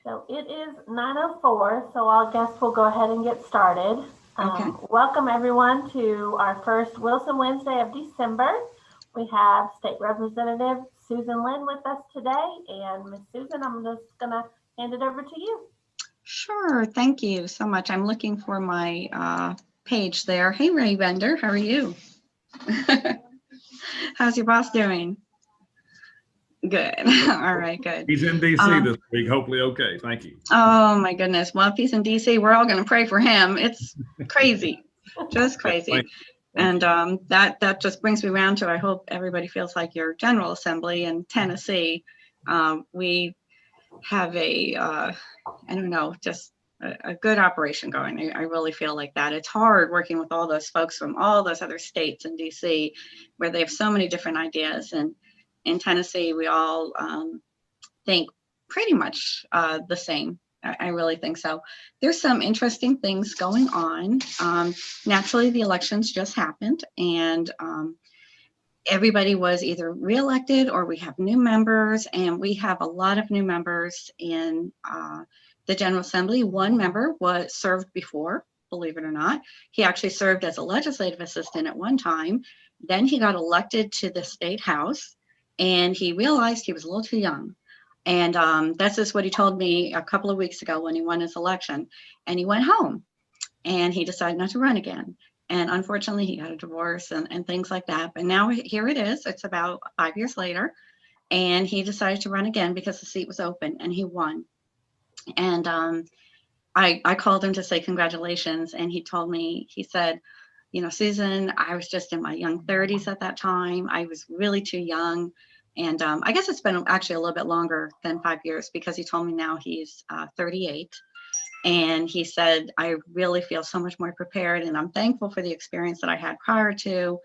So it is 9:04, so I guess we'll go ahead and get started. Okay. Welcome everyone to our first Wilson Wednesday of December. We have State Representative Susan Lynn with us today. And Ms. Susan, I'm just gonna hand it over to you. Sure, thank you so much. I'm looking for my page there. Hey, Ray Bender, how are you? How's your boss doing? Good. All right, good. He's in DC this week. Hopefully okay. Thank you. Oh my goodness. Well, if he's in DC, we're all going to pray for him. It's crazy, just crazy. And that just brings me around to, I hope everybody feels like your General Assembly in Tennessee. We have I don't know, just a good operation going. I really feel like that. It's hard working with all those folks from all those other states in DC where they have so many different ideas. And in Tennessee, we all think pretty much the same. I really think so. There's some interesting things going on. Naturally, the elections just happened, and everybody was either reelected or we have new members, and we have a lot of new members in the General Assembly. One member was served before, believe it or not. He actually served as a legislative assistant at one time. Then he got elected to the state house, and he realized he was a little too young. And that's just what he told me a couple of weeks ago when he won his election. And he went home and he decided not to run again. And unfortunately, he got a divorce and things like that. But now here it is. It's about 5 years later. And he decided to run again because the seat was open and he won. And I called him to say congratulations. And he told me, he said, you know, Susan, I was just in my young 30s at that time. I was really too young. And I guess it's been actually a little bit longer than 5 years because he told me now he's 38. And he said, I really feel so much more prepared and I'm thankful for the experience that I had prior to.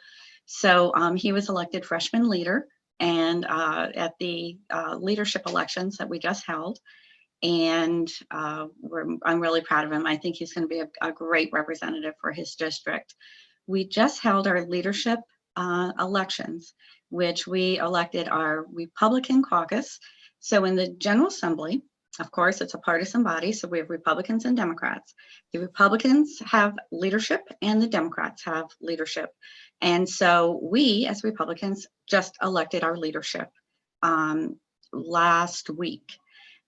So he was elected freshman leader and at the leadership elections that we just held. And I'm really proud of him. I think he's going to be a great representative for his district. We just held our leadership elections, which we elected our Republican caucus. So in the General Assembly, of course, it's a partisan body, so we have Republicans and Democrats. The Republicans have leadership and the Democrats have leadership. And so we, as Republicans, just elected our leadership last week.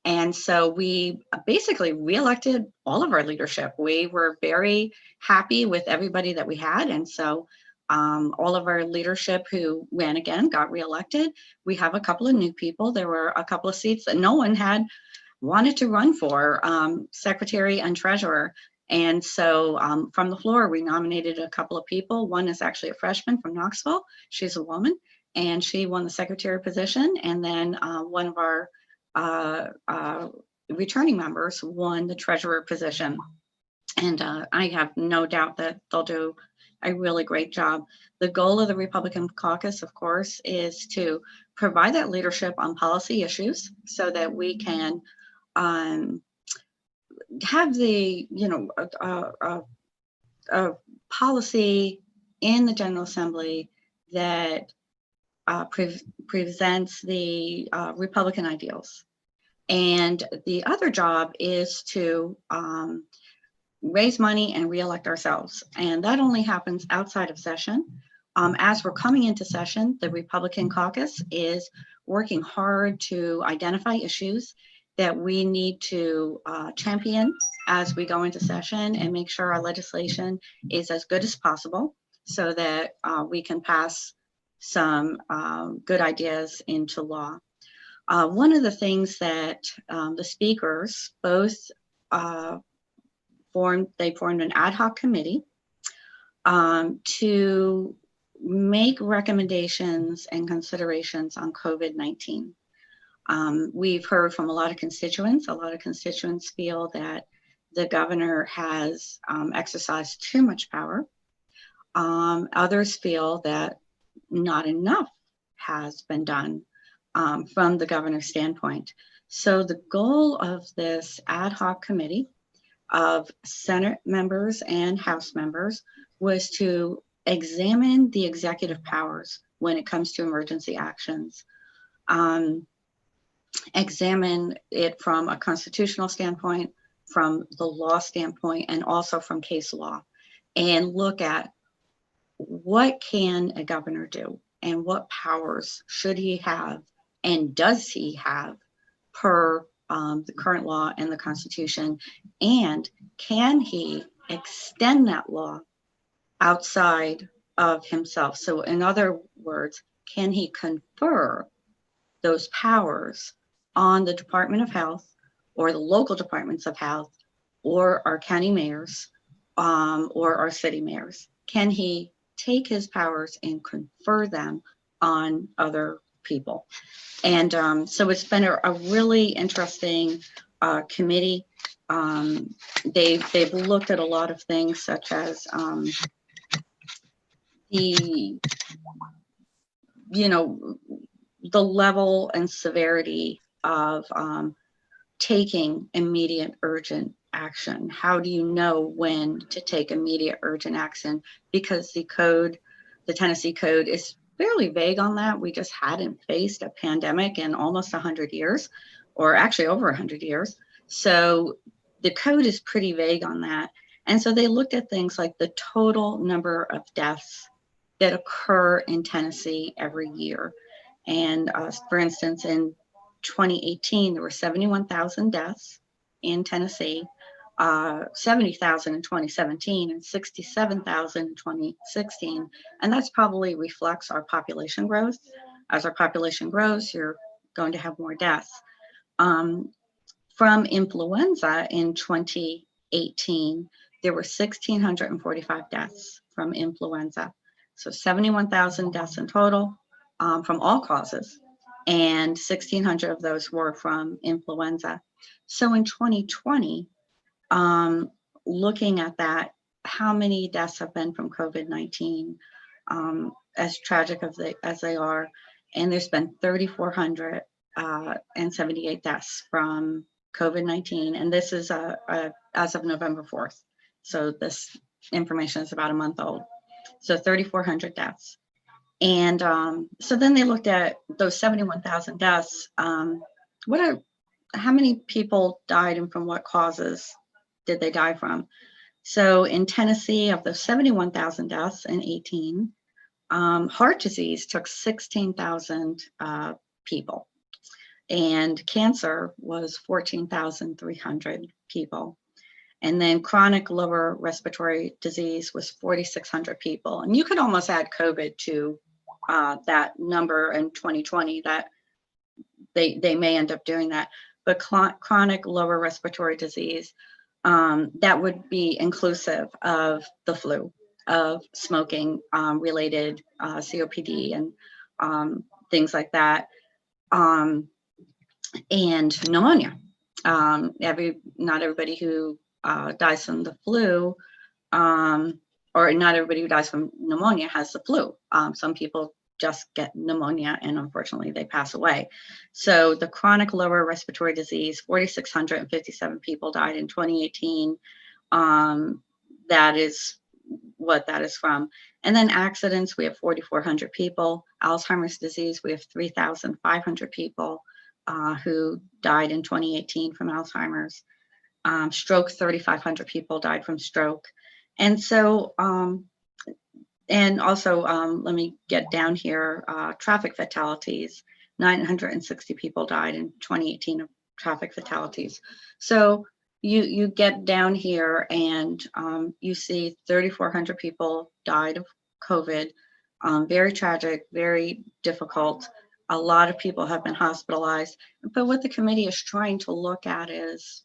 And so we basically reelected all of our leadership. We were very happy with everybody that we had. And so all of our leadership who ran again got reelected. We have a couple of new people. There were a couple of seats that no one had wanted to run for, secretary and treasurer. And so from the floor, we nominated a couple of people. One is actually a freshman from Knoxville. She's a woman, and she won the secretary position. And then one of our returning members won the treasurer position. And I have no doubt that they'll do a really great job. The goal of the Republican caucus, of course, is to provide that leadership on policy issues so that we can have the, policy in the General Assembly that presents the Republican ideals. And the other job is to raise money and reelect ourselves. And that only happens outside of session. As we're coming into session, the Republican caucus is working hard to identify issues that we need to champion as we go into session and make sure our legislation is as good as possible so that we can pass some good ideas into law. One of the things that the speakers both formed an ad hoc committee to make recommendations and considerations on COVID-19. We've heard from a lot of constituents. A lot of constituents feel that the governor has exercised too much power. Others feel that not enough has been done from the governor's standpoint. So the goal of this ad hoc committee of Senate members and House members was to examine the executive powers when it comes to emergency actions. examine it from a constitutional standpoint, from the law standpoint, and also from case law, and look at what can a governor do and what powers should he have and does he have per the current law and the Constitution, and can he extend that law outside of himself? So in other words, can he confer those powers on the Department of Health or the local departments of health or our county mayors or our city mayors? Can he take his powers and confer them on other people? And so it's been a really interesting committee. They've looked at a lot of things, such as the level and severity of taking immediate urgent action. How do you know when to take immediate urgent action? Because the Tennessee code is fairly vague on that. We just hadn't faced a pandemic in almost 100 years, or actually over 100 years. So the code is pretty vague on that. And so they looked at things like the total number of deaths that occur in Tennessee every year. And for instance, in 2018, there were 71,000 deaths in Tennessee, 70,000 in 2017, and 67,000 in 2016. And that's probably reflects our population growth. As our population grows, you're going to have more deaths. From influenza in 2018, there were 1,645 deaths from influenza. So 71,000 deaths in total from all causes, and 1,600 of those were from influenza. So in 2020, looking at that, how many deaths have been from COVID-19, as tragic as they are, and there's been 3,478 deaths from COVID-19, and this is as of November 4th. So this information is about a month old. So 3,400 deaths. And so then they looked at those 71,000 deaths. How many people died and from what causes did they die from? So in Tennessee, of those 71,000 deaths in 18, heart disease took 16,000 people. And cancer was 14,300 people. And then chronic lower respiratory disease was 4,600 people. And you could almost add COVID to that number in 2020, that they may end up doing that. But chronic lower respiratory disease, that would be inclusive of the flu, of smoking related COPD and things like that, and pneumonia. Not everybody who dies from the flu, or not everybody who dies from pneumonia has the flu. Some people just get pneumonia and unfortunately they pass away. So the chronic lower respiratory disease, 4,657 people died in 2018. That is what that is from. And then accidents, we have 4,400 people. Alzheimer's disease, we have 3,500 people who died in 2018 from Alzheimer's. Stroke, 3,500 people died from stroke. And so, and also, let me get down here, traffic fatalities, 960 people died in 2018 of traffic fatalities. So you get down here and you see 3,400 people died of COVID. Very tragic, very difficult. A lot of people have been hospitalized. But what the committee is trying to look at is,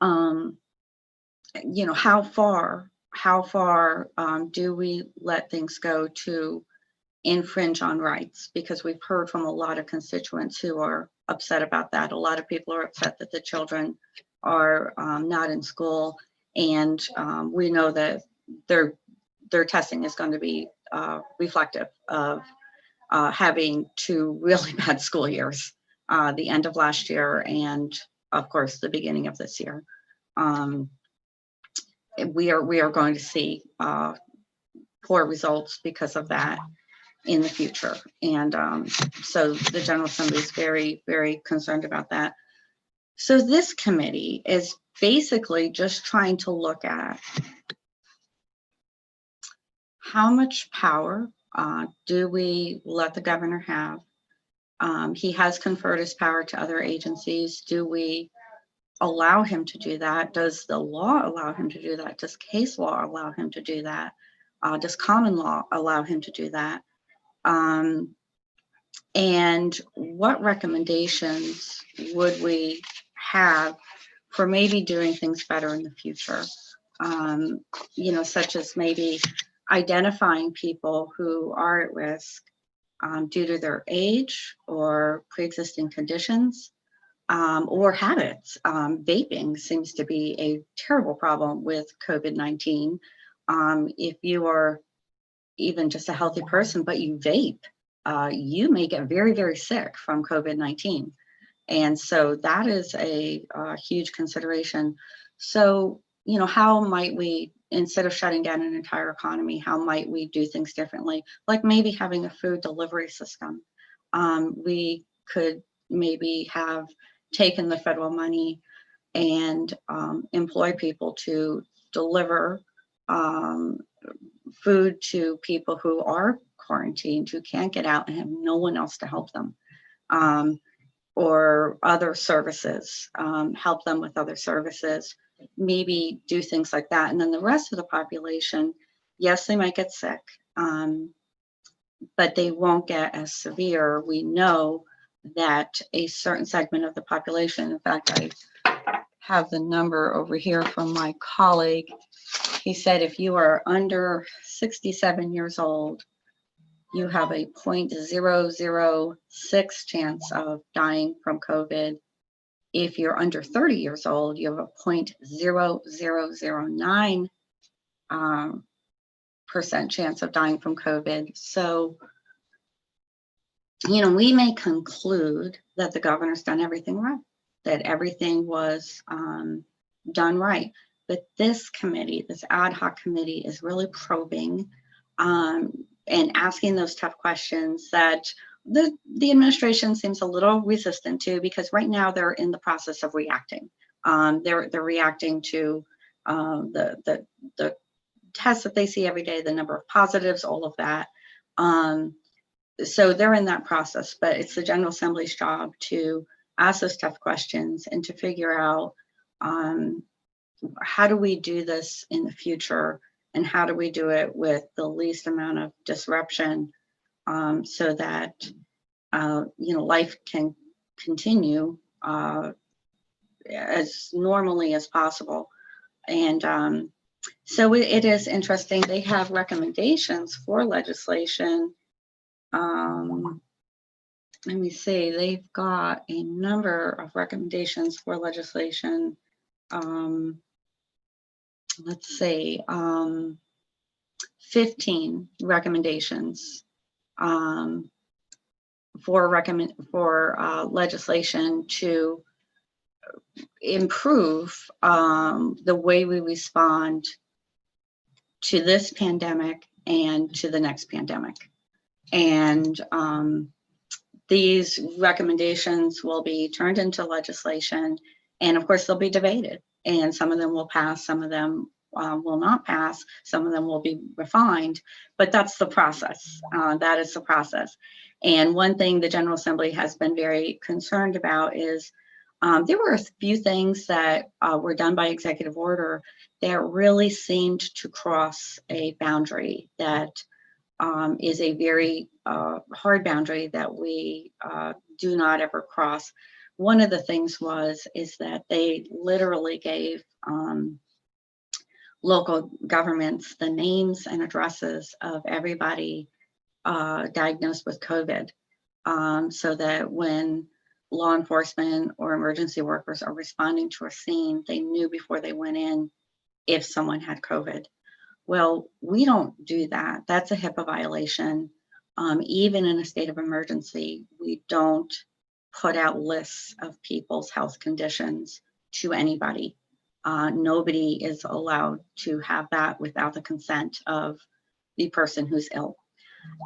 how far do we let things go to infringe on rights? Because we've heard from a lot of constituents who are upset about that. A lot of people are upset that the children are not in school, and we know that their testing is going to be reflective of having 2 really bad school years, the end of last year and of course the beginning of this year. We are going to see poor results because of that. in the future. And so the General Assembly is very, very concerned about that. So this committee is basically just trying to look at how much power do we let the governor have? He has conferred his power to other agencies. Do we allow him to do that? Does the law allow him to do that? Does case law allow him to do that? Does common law allow him to do that? And what recommendations would we have for maybe doing things better in the future? You know, such as maybe identifying people who are at risk due to their age or pre-existing conditions or habits. Vaping seems to be a terrible problem with COVID-19. If you are even just a healthy person, but you vape, you may get very, very sick from COVID-19. And so that is a huge consideration. So, you know, how might we, instead of shutting down an entire economy, how might we do things differently? Like maybe having a food delivery system. We could maybe have taken the federal money and employ people to deliver food to people who are quarantined, who can't get out and have no one else to help them, or other services, help them with other services, maybe do things like that. And then the rest of the population, yes, they might get sick, but they won't get as severe. We know that a certain segment of the population, in fact, I have the number over here from my colleague. He said if you are under 67 years old, you have a 0.006 chance of dying from COVID. If you're under 30 years old, you have a 0.0009% chance of dying from COVID. So, you know, we may conclude that the governor's done everything right, that everything was done right. But this committee, this ad hoc committee, is really probing and asking those tough questions that the administration seems a little resistant to, because right now they're in the process of reacting. They're reacting to the tests that they see every day, the number of positives, all of that. So they're in that process, but it's the General Assembly's job to ask those tough questions and to figure out how do we do this in the future, and how do we do it with the least amount of disruption, so that you know, life can continue as normally as possible. And so it is interesting. They have recommendations for legislation. Let me see, they've got a number of recommendations for legislation. Let's see, 15 recommendations for legislation to improve the way we respond to this pandemic and to the next pandemic. And these recommendations will be turned into legislation, and of course they'll be debated, and some of them will pass, some of them will not pass, some of them will be refined, but that's the process. That is the process. And one thing the General Assembly has been very concerned about is there were a few things that were done by executive order that really seemed to cross a boundary that is a very hard boundary that we do not ever cross. One of the things is that they literally gave local governments the names and addresses of everybody diagnosed with COVID, so that when law enforcement or emergency workers are responding to a scene, they knew before they went in if someone had COVID. Well, we don't do that. That's a HIPAA violation. Even in a state of emergency, we don't put out lists of people's health conditions to anybody. Nobody is allowed to have that without the consent of the person who's ill.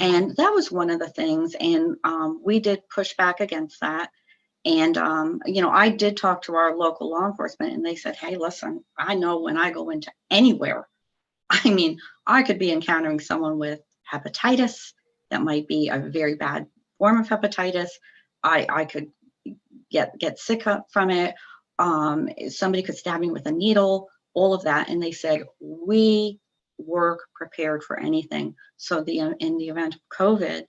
And that was one of the things. And we did push back against that. And, I did talk to our local law enforcement, and they said, hey, listen, I know when I go into anywhere, I mean, I could be encountering someone with hepatitis. That might be a very bad form of hepatitis. I could get sick from it. Somebody could stab me with a needle, all of that. And they said, we work prepared for anything. So in the event of COVID,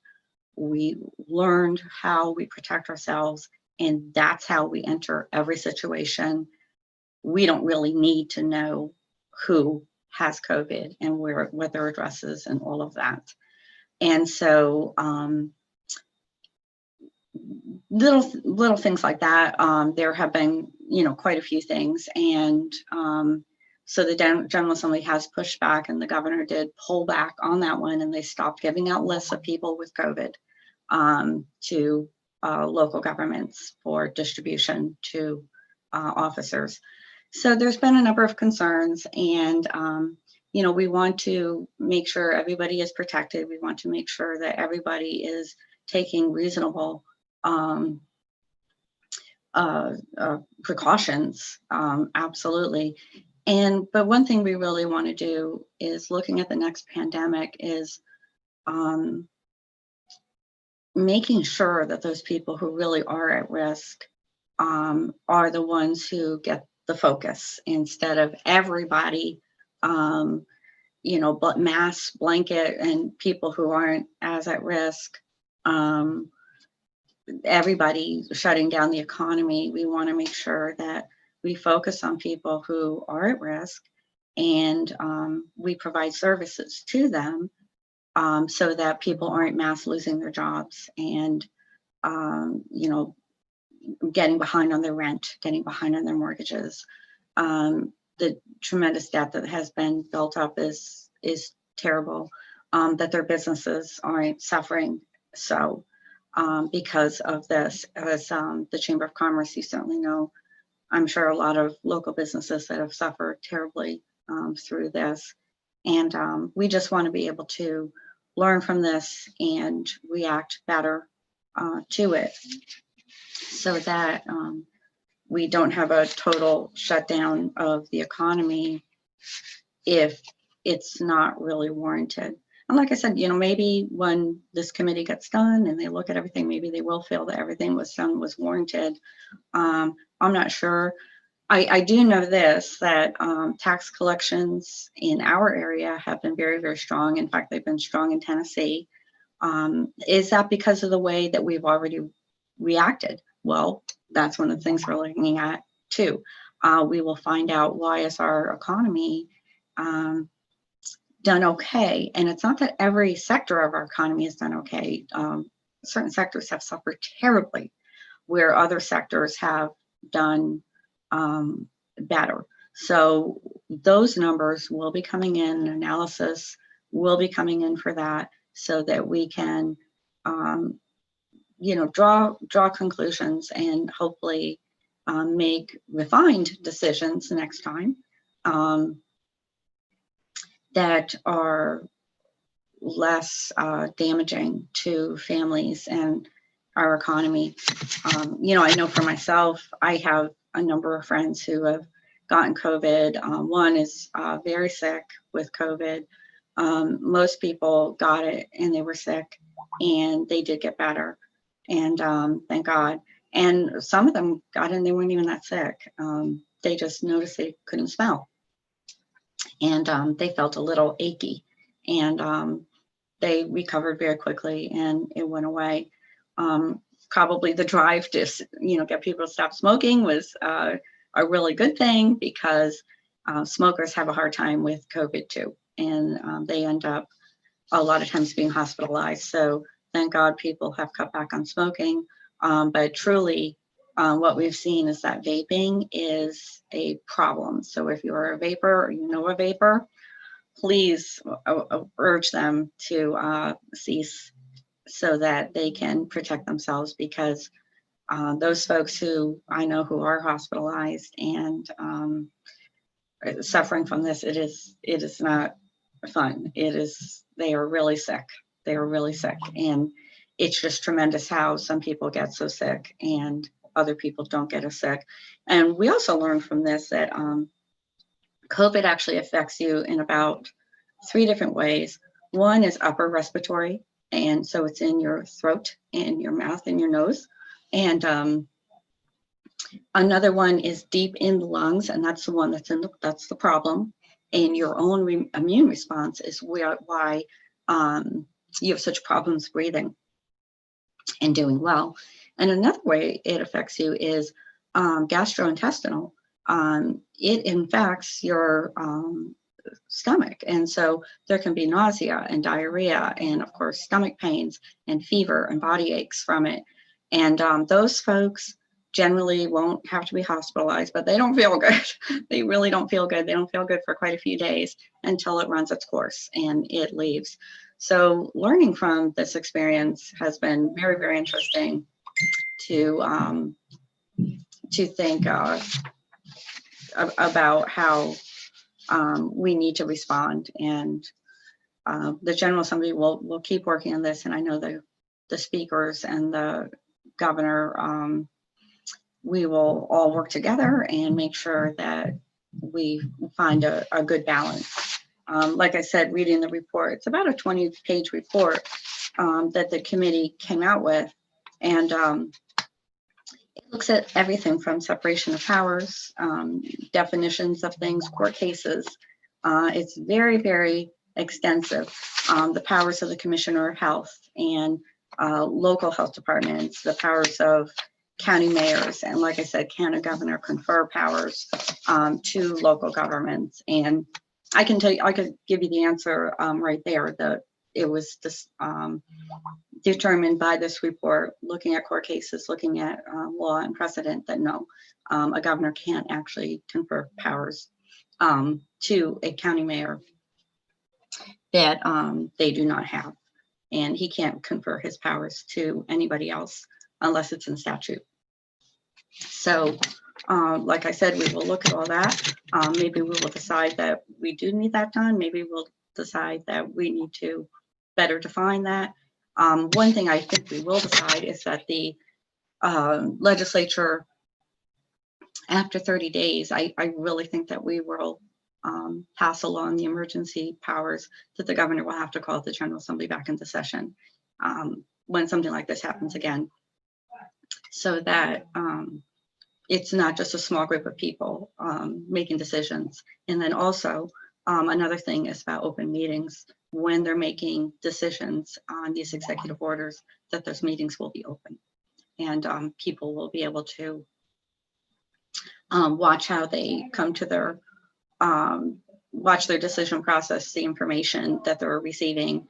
we learned how we protect ourselves, and that's how we enter every situation. We don't really need to know who has COVID and what their address is and all of that. And so little things like that. There have been, quite a few things. And so the General Assembly has pushed back, and the governor did pull back on that one, and they stopped giving out lists of people with COVID to local governments for distribution to officers. So there's been a number of concerns, and we want to make sure everybody is protected. We want to make sure that everybody is taking reasonable precautions, absolutely. But one thing we really want to do is, looking at the next pandemic, is making sure that those people who really are at risk are the ones who get the focus, instead of everybody, but mass blanket and people who aren't as at risk, everybody shutting down the economy. We want to make sure that we focus on people who are at risk, and we provide services to them so that people aren't mass losing their jobs and, getting behind on their rent, getting behind on their mortgages. The tremendous debt that has been built up is terrible, that their businesses aren't suffering so because of this. As the Chamber of Commerce, you certainly know, I'm sure a lot of local businesses that have suffered terribly through this. And we just want to be able to learn from this and react better to it, so that we don't have a total shutdown of the economy if it's not really warranted. And like I said, maybe when this committee gets done and they look at everything, maybe they will feel that everything was done was warranted. I'm not sure. I do know this, that tax collections in our area have been very, very strong. In fact, they've been strong in Tennessee. Is that because of the way that we've already reacted? Well, that's one of the things we're looking at too. We will find out, why is our economy done okay? And it's not that every sector of our economy is done okay. Certain sectors have suffered terribly, where other sectors have done better. So those numbers will be coming in, analysis will be coming in for that, so that we can draw conclusions and hopefully make refined decisions next time that are less damaging to families and our economy. I know for myself, I have a number of friends who have gotten COVID. One is very sick with COVID. Most people got it and they were sick, and they did get better. And thank God. And some of them got it and they weren't even that sick. They just noticed they couldn't smell. And they felt a little achy. And they recovered very quickly, and it went away. Probably the drive to, get people to stop smoking was a really good thing, because smokers have a hard time with COVID too. And they end up a lot of times being hospitalized. So thank God people have cut back on smoking. But truly, what we've seen is that vaping is a problem. So if you're a vapor, or a vapor, please urge them to cease, so that they can protect themselves, because those folks who I know who are hospitalized and suffering from this, it is not fun. They are really sick. They are really sick, and it's just tremendous how some people get so sick and other people don't get as sick. And we also learned from this that COVID actually affects you in about 3 different ways. One is upper respiratory, and so it's in your throat and your mouth and your nose. And another one is deep in the lungs, and that's the one that's the problem. And your own immune response is why you have such problems breathing and doing well. And another way it affects you is gastrointestinal. It infects your stomach, and so there can be nausea and diarrhea, and of course stomach pains and fever and body aches from it. And those folks generally won't have to be hospitalized, but they don't feel good. They really don't feel good. They don't feel good for quite a few days until it runs its course and it leaves. So learning from this experience has been very, very interesting to think about how we need to respond. And the General Assembly will keep working on this. And I know the speakers and the governor, we will all work together and make sure that we find a good balance. Like I said, reading the report, it's about a 20-page report that the committee came out with. And it looks at everything from separation of powers, definitions of things, court cases. It's very, very extensive. The powers of the Commissioner of Health and local health departments, the powers of county mayors, and like I said, can a governor confer powers to local governments? And I can tell you, I could give you the answer right there. That it was this, determined by this report, looking at court cases, looking at law and precedent, that no, a governor can't actually confer powers to a county mayor that they do not have, and he can't confer his powers to anybody else unless it's in statute. So like I said, we will look at all that. Maybe we will decide that we do need that done. Maybe we'll decide that we need to better define that. One thing I think we will decide is that the legislature, after 30 days, I really think that we will pass along the emergency powers that the governor will have to call the General Assembly back into session when something like this happens again, so that it's not just a small group of people making decisions. And then also another thing is about open meetings. When they're making decisions on these executive orders, that those meetings will be open, and people will be able to watch how they come to their watch their decision process, the information that they're receiving,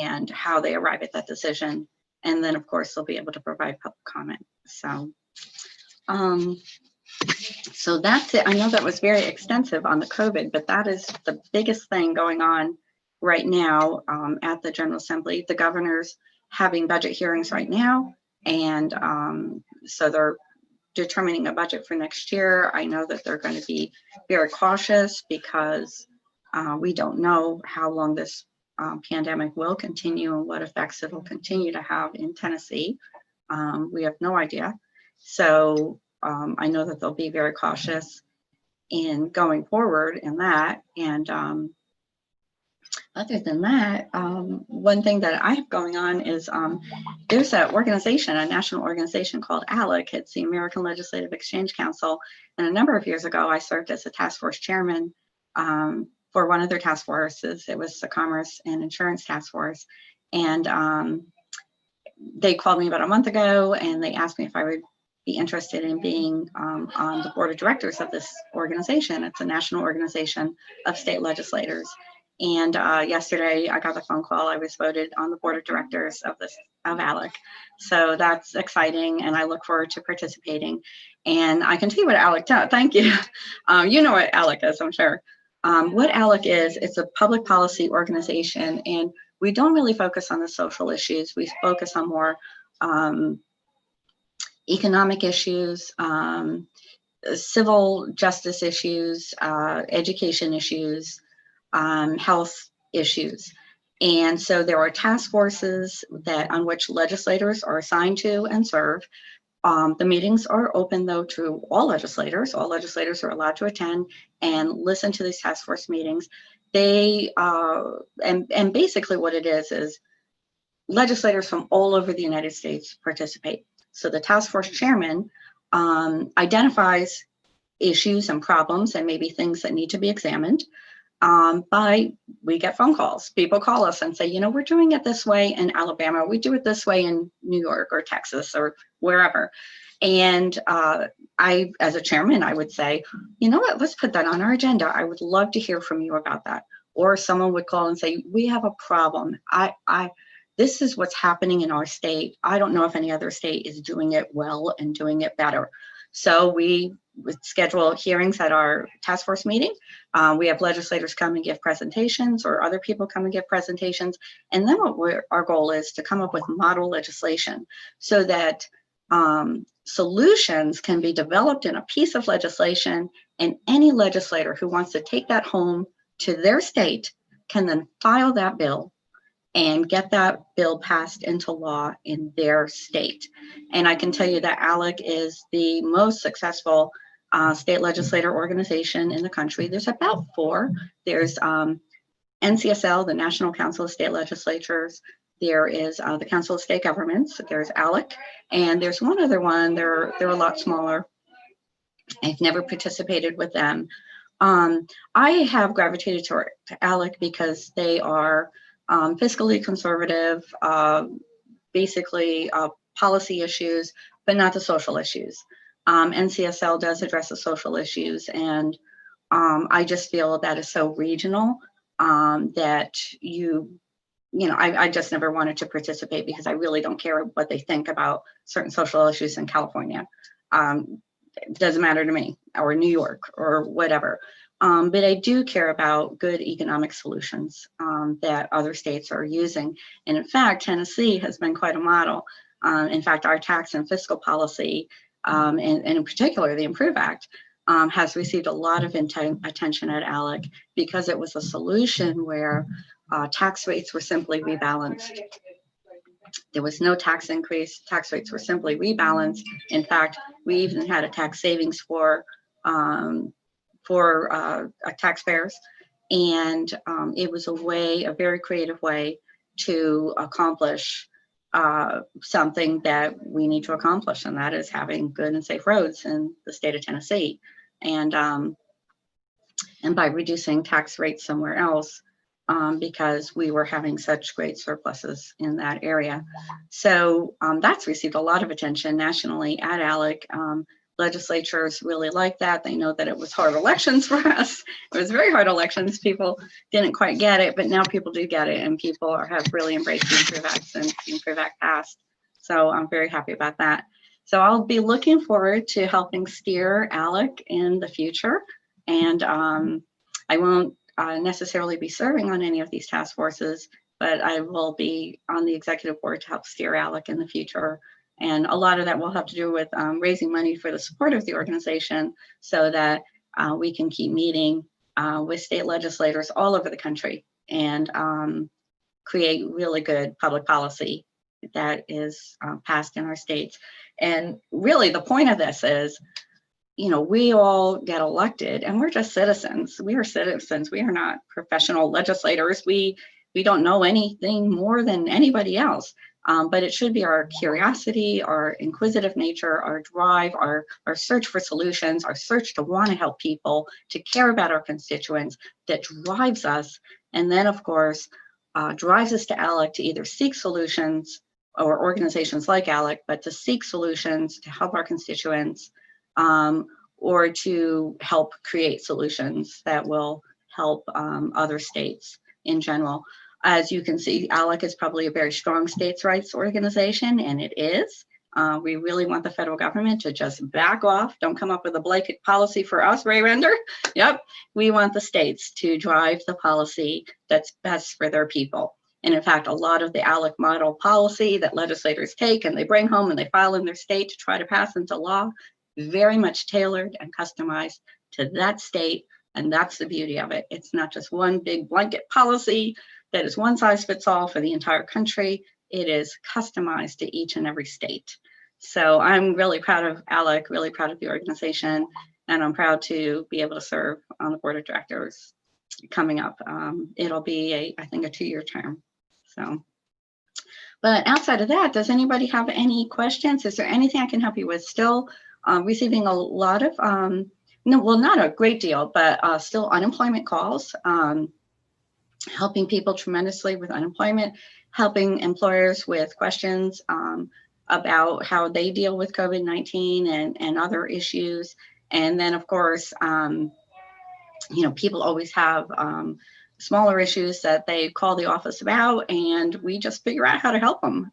and how they arrive at that decision. And then of course they'll be able to provide public comment. So that's it. I know that was very extensive on the COVID, but that is the biggest thing going on right now at the General Assembly. The governor's having budget hearings right now, and so they're determining a budget for next year. I know that they're going to be very cautious because we don't know how long this pandemic will continue and what effects it will continue to have in Tennessee. We have no idea. So I know that they'll be very cautious in going forward in that. And other than that, one thing that I have going on is there's an organization, a national organization called ALEC. It's the American Legislative Exchange Council. And a number of years ago, I served as a task force chairman for one of their task forces. It was the Commerce and Insurance Task Force. And they called me about a month ago and they asked me if I would be interested in being on the board of directors of this organization. It's a national organization of state legislators. And yesterday I got a phone call. I was voted on the board of directors of ALEC. So that's exciting, and I look forward to participating. And I can tell you what ALEC does. Thank you. You know what ALEC is, I'm sure. What ALEC is, it's a public policy organization, and we don't really focus on the social issues. We focus on more economic issues, civil justice issues, education issues, health issues. And so there are task forces on which legislators are assigned to and serve. The meetings are open, though, to all legislators. All legislators are allowed to attend and listen to these task force meetings. They and basically what it is legislators from all over the United States participate. So the task force chairman identifies issues and problems and maybe things that need to be examined. We get phone calls. People call us and say, we're doing it this way in Alabama. We do it this way in New York or Texas or wherever. And I, as a chairman, I would say, you know what, let's put that on our agenda. I would love to hear from you about that. Or someone would call and say, we have a problem. This is what's happening in our state. I don't know if any other state is doing it well and doing it better. So we would schedule hearings at our task force meeting. We have legislators come and give presentations, or other people come and give presentations. And then our goal is to come up with model legislation so that solutions can be developed in a piece of legislation, and any legislator who wants to take that home to their state can then file that bill and get that bill passed into law in their state. And I can tell you that ALEC is the most successful state legislator organization in the country. There's about 4. There's NCSL, the National Council of State Legislatures. There is the Council of State Governments. There's ALEC, and there's one other one. They're a lot smaller. I've never participated with them. I have gravitated to ALEC because they are fiscally conservative, basically policy issues, but not the social issues. NCSL does address the social issues, and I just feel that is so regional that I just never wanted to participate because I really don't care what they think about certain social issues in California. It doesn't matter to me, or New York, or whatever. But I do care about good economic solutions that other states are using. And in fact, Tennessee has been quite a model. In fact, our tax and fiscal policy, and in particular, the IMPROVE Act, has received a lot of attention at ALEC because it was a solution where tax rates were simply rebalanced. There was no tax increase. Tax rates were simply rebalanced. In fact, we even had a tax savings for taxpayers, and it was a very creative way to accomplish something that we need to accomplish, and that is having good and safe roads in the state of Tennessee. And by reducing tax rates somewhere else, because we were having such great surpluses in that area. So that's received a lot of attention nationally at ALEC. Legislatures really like that. They know that it was hard elections for us. It was very hard elections. People didn't quite get it, but now people do get it, and people have really embraced the IMPROVE Act, and the IMPROVE Act passed. So I'm very happy about that. So I'll be looking forward to helping steer ALEC in the future, and I won't necessarily be serving on any of these task forces, but I will be on the executive board to help steer ALEC in the future. And a lot of that will have to do with raising money for the support of the organization so that we can keep meeting with state legislators all over the country and create really good public policy that is passed in our states. And really the point of this is, we all get elected and we're just citizens. We are citizens. We are not professional legislators. We don't know anything more than anybody else. But it should be our curiosity, our inquisitive nature, our drive, our search for solutions, our search to want to help people, to care about our constituents that drives us. And then, of course, drives us to ALEC to either seek solutions, or organizations like ALEC, but to seek solutions to help our constituents, or to help create solutions that will help other states in general. As you can see, ALEC is probably a very strong states' rights organization, and it is. We really want the federal government to just back off. Don't come up with a blanket policy for us, Ray Render. Yep, we want the states to drive the policy that's best for their people. And in fact, a lot of the ALEC model policy that legislators take and they bring home and they file in their state to try to pass into law, very much tailored and customized to that state And that's the beauty of it. It's not just one big blanket policy that is one size fits all for the entire country. It is customized to each and every state. So I'm really proud of ALEC, really proud of the organization, and I'm proud to be able to serve on the board of directors coming up. It'll be I think a 2-year term. So, but outside of that, does anybody have any questions? Is there anything I can help you with? Still receiving a lot of, no, well, not a great deal, but still unemployment calls, helping people tremendously with unemployment, helping employers with questions about how they deal with COVID-19 and other issues. And then, of course, you know, people always have smaller issues that they call the office about, and we just figure out how to help them.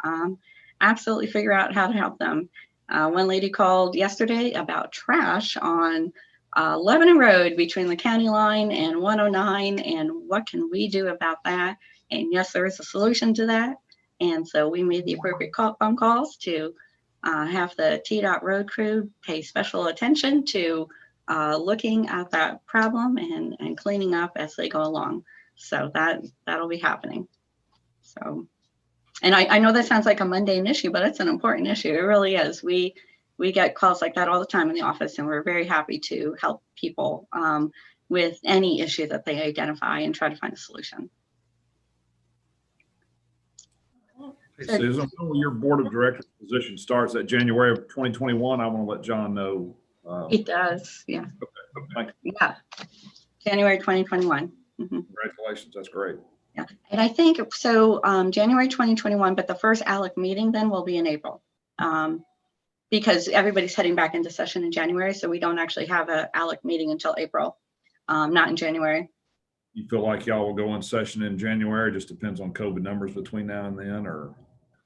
Absolutely figure out how to help them. One lady called yesterday about trash on Lebanon Road between the county line and 109, and what can we do about that? And yes, there is a solution to that. And so we made the appropriate phone calls to have the TDOT road crew pay special attention to looking at that problem and cleaning up as they go along. So that'll be happening. So, and I know that sounds like a mundane issue, but it's an important issue. It really is. We get calls like that all the time in the office, and we're very happy to help people with any issue that they identify and try to find a solution. Hey, Susan, when your board of directors position starts at January of 2021, I want to let John know. It does, yeah. Okay, thank you. Yeah, January 2021. Mm-hmm. Congratulations, that's great. Yeah, and I think so. January 2021, but the first ALEC meeting then will be in April, because everybody's heading back into session in January, so we don't actually have a ALEC meeting until April, not in January. You feel like y'all will go in session in January? Just depends on COVID numbers between now and then, or?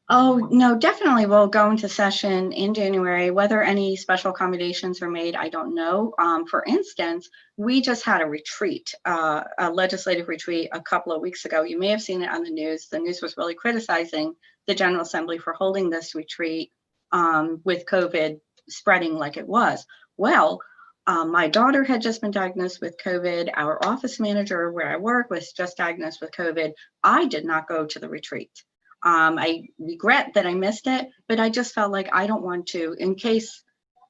Oh, no, definitely we'll go into session in January. Whether any special accommodations are made, I don't know. For instance, we just had a retreat, a legislative retreat a couple of weeks ago. You may have seen it on the news. The news was really criticizing the General Assembly for holding this retreat with COVID spreading like it was. Well, my daughter had just been diagnosed with COVID. Our office manager where I work was just diagnosed with COVID. I did not go to the retreat. I regret that I missed it, but I just felt like I don't want to, in case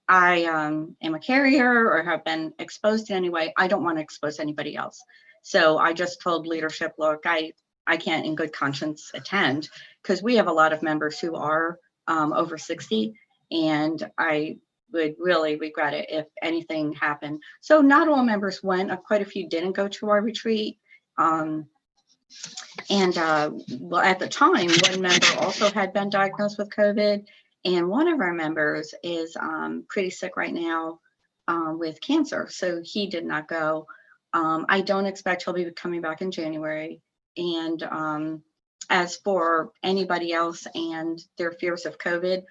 I am a carrier or have been exposed in any way, I don't want to expose anybody else. So I just told leadership, look, I can't in good conscience attend, because we have a lot of members who are over 60, and I would really regret it if anything happened. So not all members went, quite a few didn't go to our retreat. Well, at the time, one member also had been diagnosed with COVID, and one of our members is pretty sick right now with cancer, so he did not go. I don't expect he'll be coming back in January. And as for anybody else and their fears of COVID,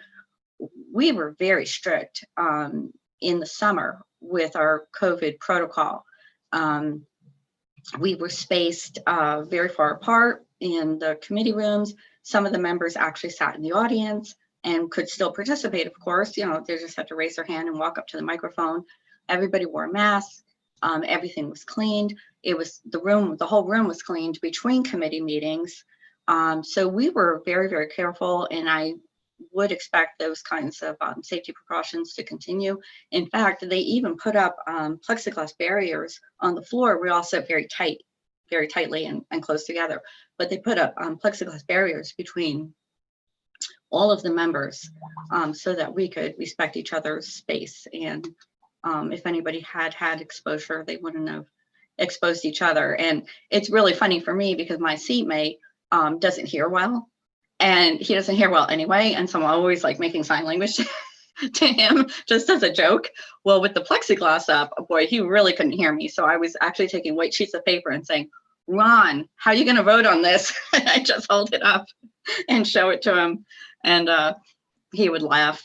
we were very strict in the summer with our COVID protocol. We were spaced very far apart in the committee rooms. Some of the members actually sat in the audience and could still participate, of course. You know, they just had to raise their hand and walk up to the microphone. Everybody wore masks. Everything was cleaned. It was the whole room was cleaned between committee meetings. So we were very, very careful, and I would expect those kinds of safety precautions to continue. In fact, they even put up plexiglass barriers on the floor. We all sit very tightly and close together, but they put up plexiglass barriers between all of the members so that we could respect each other's space. And if anybody had exposure, they wouldn't have exposed each other. And it's really funny for me because my seatmate doesn't hear well. And he doesn't hear well anyway. And so I'm always like making sign language to him just as a joke. Well, with the plexiglass up, boy, he really couldn't hear me. So I was actually taking white sheets of paper and saying, Ron, how are you going to vote on this? I just hold it up and show it to him. And he would laugh.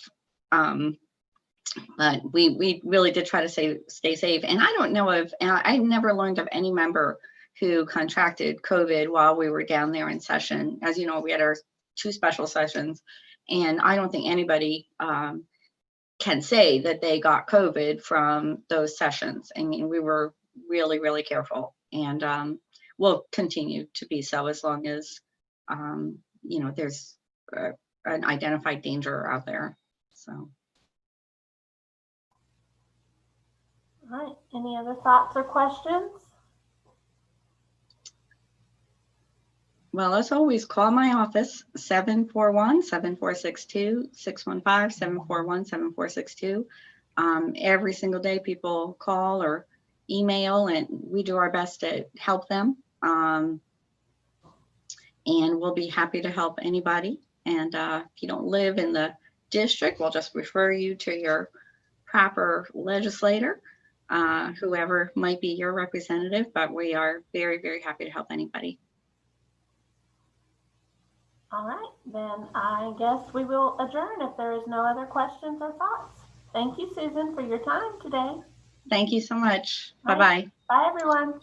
But we really did try to stay safe. And I don't know I never learned of any member who contracted COVID while we were down there in session. As you know, we had our 2 special sessions, and I don't think anybody can say that they got COVID from those sessions. I mean, we were really, really careful, and will continue to be so as long as there's an identified danger out there. So. All right. Any other thoughts or questions? Well, as always, call my office, 741-7462-615-741-7462. Every single day people call or email, and we do our best to help them. And we'll be happy to help anybody. And if you don't live in the district, we'll just refer you to your proper legislator, whoever might be your representative, but we are very, very happy to help anybody. All right, then I guess we will adjourn if there is no other questions or thoughts. Thank you, Susan, for your time today. Thank you so much. All Bye-bye. right. Bye, everyone.